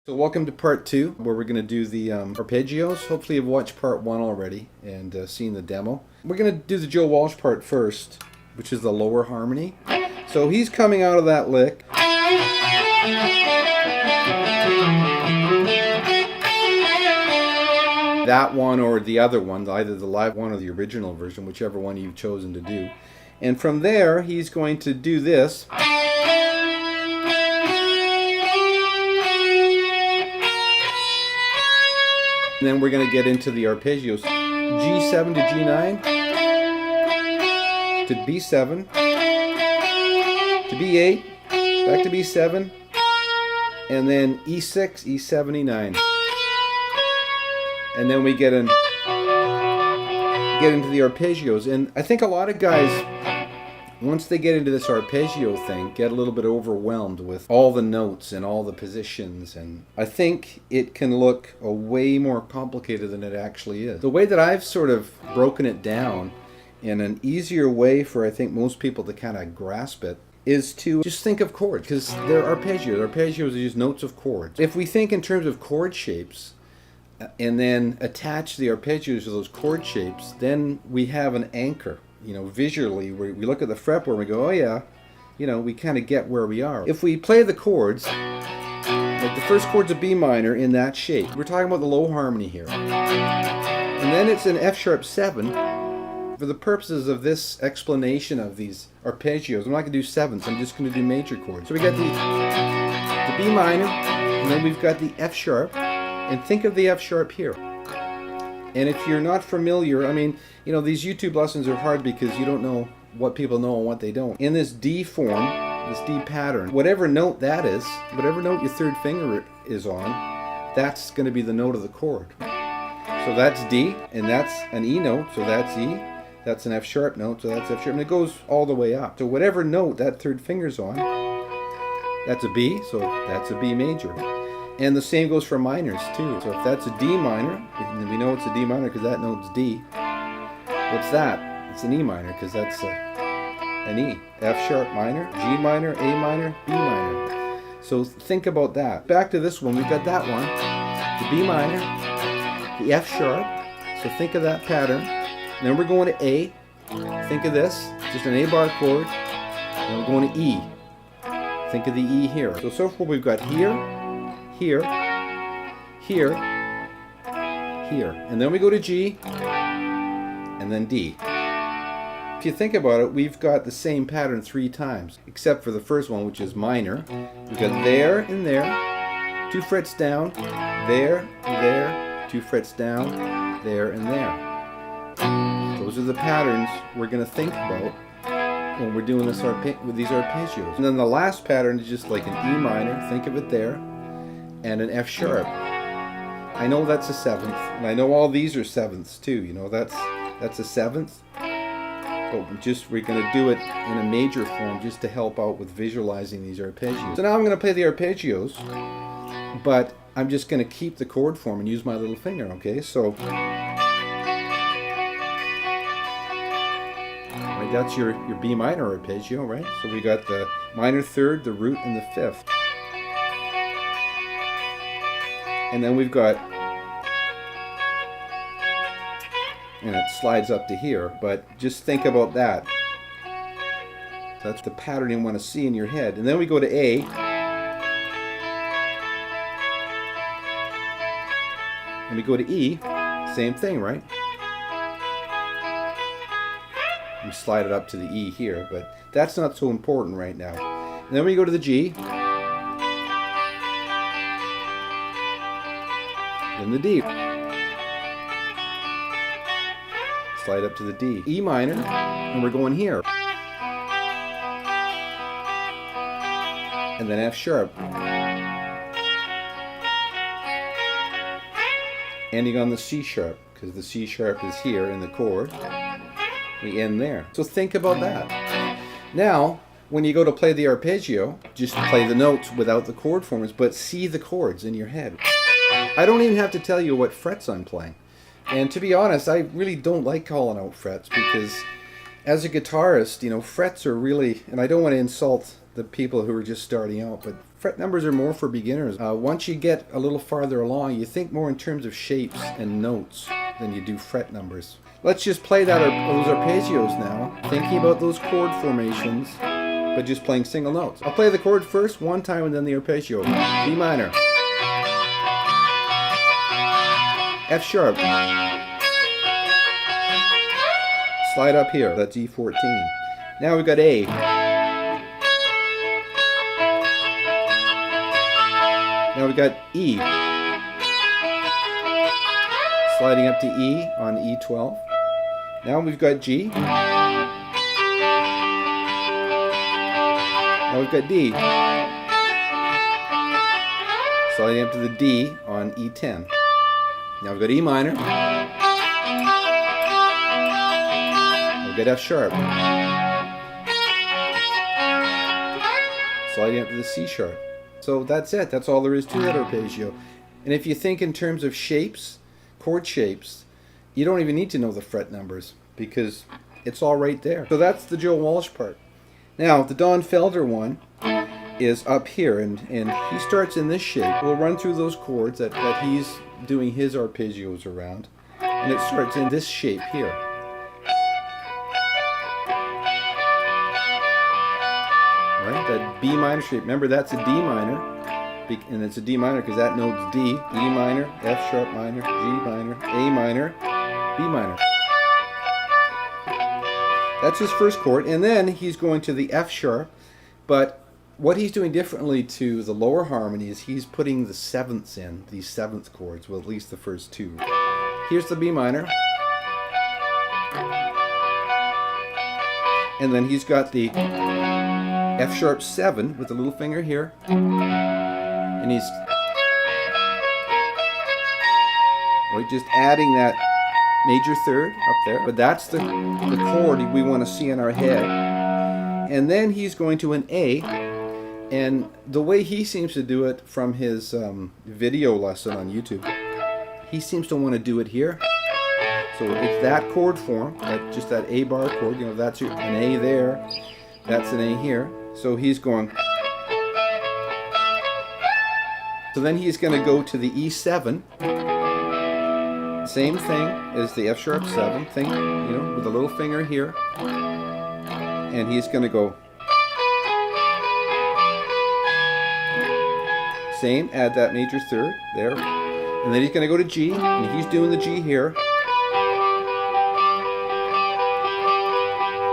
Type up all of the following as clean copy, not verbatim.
So welcome to part 2, where we're going to do the arpeggios. Hopefully you've watched part 1 already and seen the demo. We're going to do the Joe Walsh part first, which is the lower harmony. So he's coming out of that lick. That one or the other one, either the live one or the original version, whichever one you've chosen to do. And from there, he's going to do this. And then we're going to get into the arpeggios. G7 to G9, to B7, to B8, back to B7, and then E6, E7, E9. And then we get into the arpeggios. And I think a lot of guys, once they get into this arpeggio thing, get a little bit overwhelmed with all the notes and all the positions, and I think it can look way more complicated than it actually is. The way that I've sort of broken it down in an easier way for I think most people to kind of grasp it is to just think of chords, because they're arpeggios. Arpeggios are just notes of chords. If we think in terms of chord shapes and then attach the arpeggios to those chord shapes, then we have an anchor. You know, visually, we look at the fretboard and we go, oh yeah, you know, we kind of get where we are. If we play the chords, like the first chord's a B minor in that shape. We're talking about the low harmony here. And then it's an F sharp 7. For the purposes of this explanation of these arpeggios, I'm not going to do sevenths, I'm just going to do major chords. So we got the B minor, and then we've got the F sharp, and think of the F sharp here. And if you're not familiar, I mean, you know, these YouTube lessons are hard because you don't know what people know and what they don't. In this D form, this D pattern, whatever note that is, whatever note your third finger is on, that's going to be the note of the chord. So that's D, and that's an E note, so that's E. That's an F sharp note, so that's F sharp, and it goes all the way up. So whatever note that third finger's on, that's a B, so that's a B major. And the same goes for minors too. So if that's a D minor, and we know it's a D minor because that note's D. What's that? It's an E minor because that's an E. F sharp minor, G minor, A minor, B minor. So think about that. Back to this one, we've got that one, the B minor, the F sharp. So think of that pattern. And then we're going to A. Think of this, just an A bar chord. And we're going to E. Think of the E here. So far we've got here, here, here, here, and then we go to G, and then D. If you think about it, we've got the same pattern 3 times, except for the first one, which is minor. We've got there and there, 2 frets down, there, 2 frets down, there, and there. Those are the patterns we're going to think about when we're doing this with these arpeggios. And then the last pattern is just like an E minor, think of it there, and an F sharp. I know that's a 7th, and I know all these are 7ths too. You know, that's a 7th. But we're going to do it in a major form just to help out with visualizing these arpeggios. So now I'm going to play the arpeggios, but I'm just going to keep the chord form and use my little finger. Okay, so right, that's your B minor arpeggio, right? So we got the minor third, the root, and the 5th. And then we've got, and it slides up to here, but just think about that. That's the pattern you want to see in your head. And then we go to A. And we go to E, same thing, right? We slide it up to the E here, but that's not so important right now. And then we go to the G. Then the D. Slide up to the D. E minor, and we're going here. And then F sharp. Ending on the C sharp, because the C sharp is here in the chord. We end there. So think about that. Now, when you go to play the arpeggio, just play the notes without the chord forms, but see the chords in your head. I don't even have to tell you what frets I'm playing. And to be honest, I really don't like calling out frets because As a guitarist, you know, frets are really, and I don't want to insult the people who are just starting out, but fret numbers are more for beginners. Once you get a little farther along, you think more in terms of shapes and notes than you do fret numbers. Let's just play those arpeggios now, thinking about those chord formations, but just playing single notes. I'll play the chord first, one time, and then the arpeggio. B minor. F sharp. Slide up here, that's E14. Now we've got A. Now we've got E. Sliding up to E on E12. Now we've got G. Now we've got D. Sliding up to the D on E10. Now we've got E minor. We've got F sharp. Sliding up to the C sharp. So that's it. That's all there is to that arpeggio. And if you think in terms of shapes, chord shapes, you don't even need to know the fret numbers because it's all right there. So that's the Joe Walsh part. Now the Don Felder one is up here, and he starts in this shape. We'll run through those chords that he's doing his arpeggios around, and it starts in this shape here. Right, that B minor shape. Remember, that's a D minor, and it's a D minor because that note's D. E minor, F sharp minor, G minor, A minor, B minor. That's his first chord, and then he's going to the F sharp, but what he's doing differently to the lower harmony is he's putting the sevenths in, these seventh chords, well, at least the first two. Here's the B minor, and then he's got the F sharp 7 with the little finger here, and he's just adding that major third up there, but that's the chord we want to see in our head. And then he's going to an A, and the way he seems to do it from his video lesson on YouTube, he seems to want to do it here. So it's that chord form, just that A bar chord, you know, that's an A there, that's an A here. So he's going. So then he's going to go to the E7. Same thing as the F sharp 7 thing, you know, with a little finger here. And he's going to go. Same, add that major third there. And then he's going to go to G, and he's doing the G here.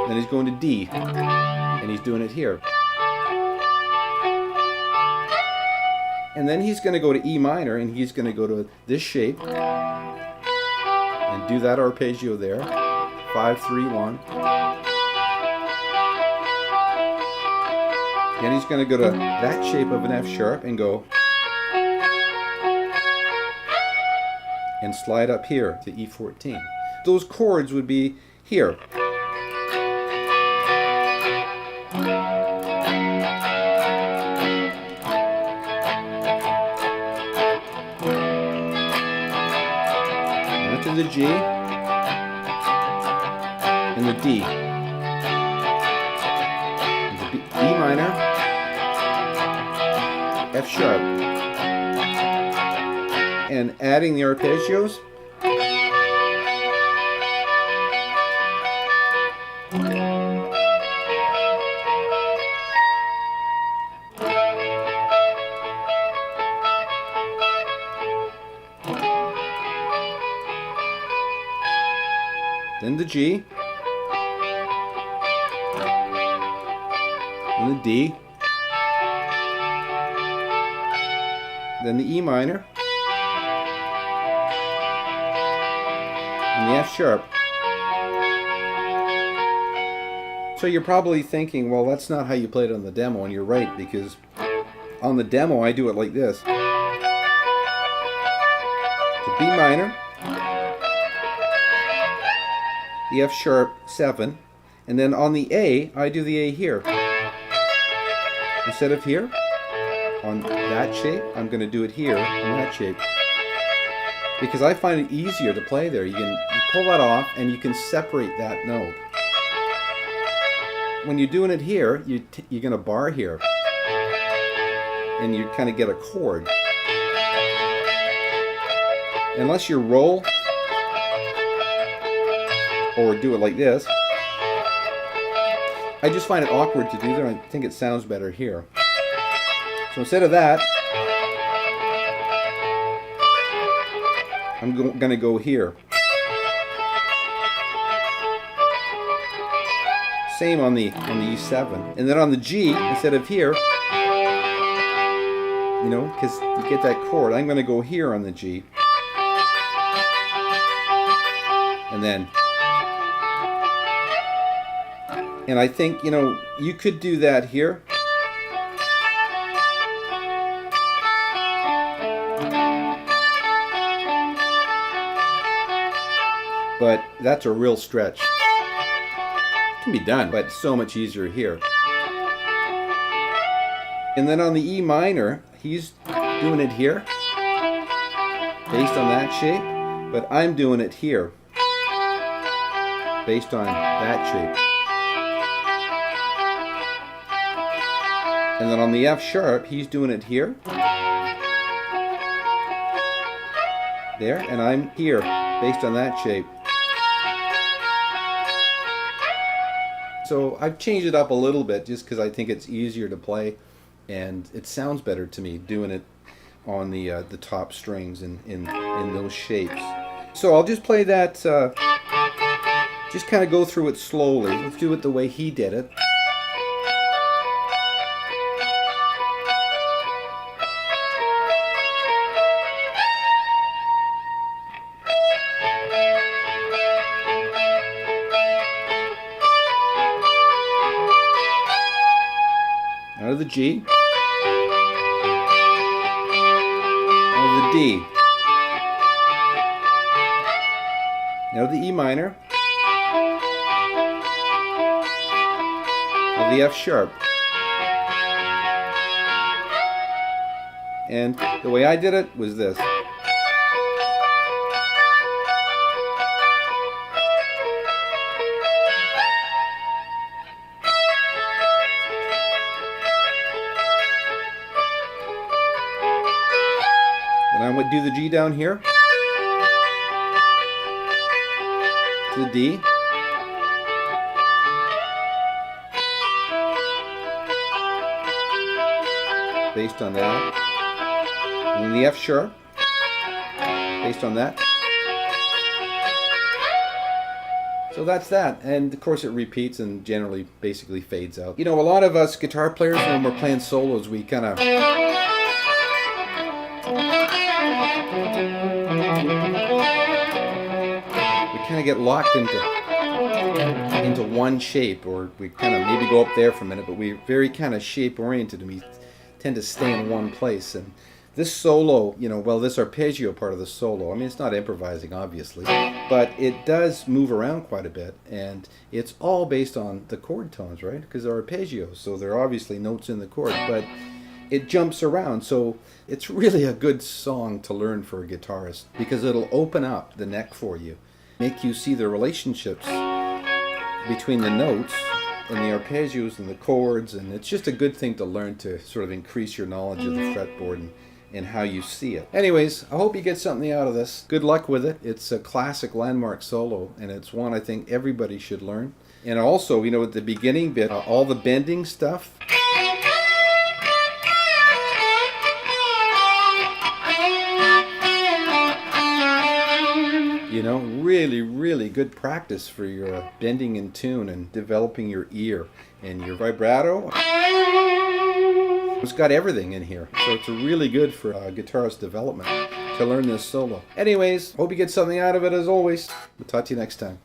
Then he's going to D, and he's doing it here. And then he's going to go to E minor, and he's going to go to this shape and do that arpeggio there. 5, 3, 1. Then he's going to go to that shape of an F sharp and go and slide up here to E14. Those chords would be here. To the G and the D. And the B minor, F sharp. And adding the arpeggios. Then the G, then the D, then the E minor, and the F sharp. So you're probably thinking, well, that's not how you play it on the demo, and you're right, because on the demo I do it like this. The B minor, the F sharp 7, and then on the A, I do the A here. Instead of here, on that shape, I'm going to do it here on that shape. Because I find it easier to play there. You pull that off and you can separate that note. when you're doing it here, you're going to bar here. And you kind of get a chord. Unless you roll or do it like this, I just find it awkward to do that. I think it sounds better here. So instead of that, I'm going to go here. Same on the E7. And then on the G, instead of here, you know, because you get that chord, I'm going to go here on the G. And then, and I think, you know, you could do that here. But that's a real stretch. It can be done, but it's so much easier here. And then on the E minor, he's doing it here, based on that shape, but I'm doing it here, based on that shape. And then on the F sharp, he's doing it here, there, and I'm here, based on that shape. So I've changed it up a little bit just because I think it's easier to play, and it sounds better to me doing it on the top strings in those shapes. So I'll just play that, just kind of go through it slowly. Let's do it the way he did it. Out of the G, out of the D, out of the E minor, out of the F sharp. And the way I did it was this. And I would do the G down here, to the D, based on that, and then the F sharp, based on that. So that's that, and of course it repeats and generally basically fades out. You know, a lot of us guitar players, when we're playing solos, we kind of get locked into one shape, or we kind of maybe go up there for a minute, but we're very kind of shape oriented and we tend to stay in one place. And this solo, you know, well, this arpeggio part of the solo, I mean, it's not improvising obviously, but it does move around quite a bit, and it's all based on the chord tones, right? Because they're arpeggios, so they're obviously notes in the chord, but it jumps around. So it's really a good song to learn for a guitarist, because it'll open up the neck for you, make you see the relationships between the notes and the arpeggios and the chords, and it's just a good thing to learn to sort of increase your knowledge of the fretboard and how you see it. Anyways, I hope you get something out of this. Good luck with it. It's a classic landmark solo, and it's one I think everybody should learn. And also, you know, at the beginning bit, all the bending stuff, you know, really good practice for your bending in tune and developing your ear and your vibrato. It's got everything in here, so it's really good for guitarist development to learn this solo. Anyways, hope you get something out of it as always. We'll talk to you next time.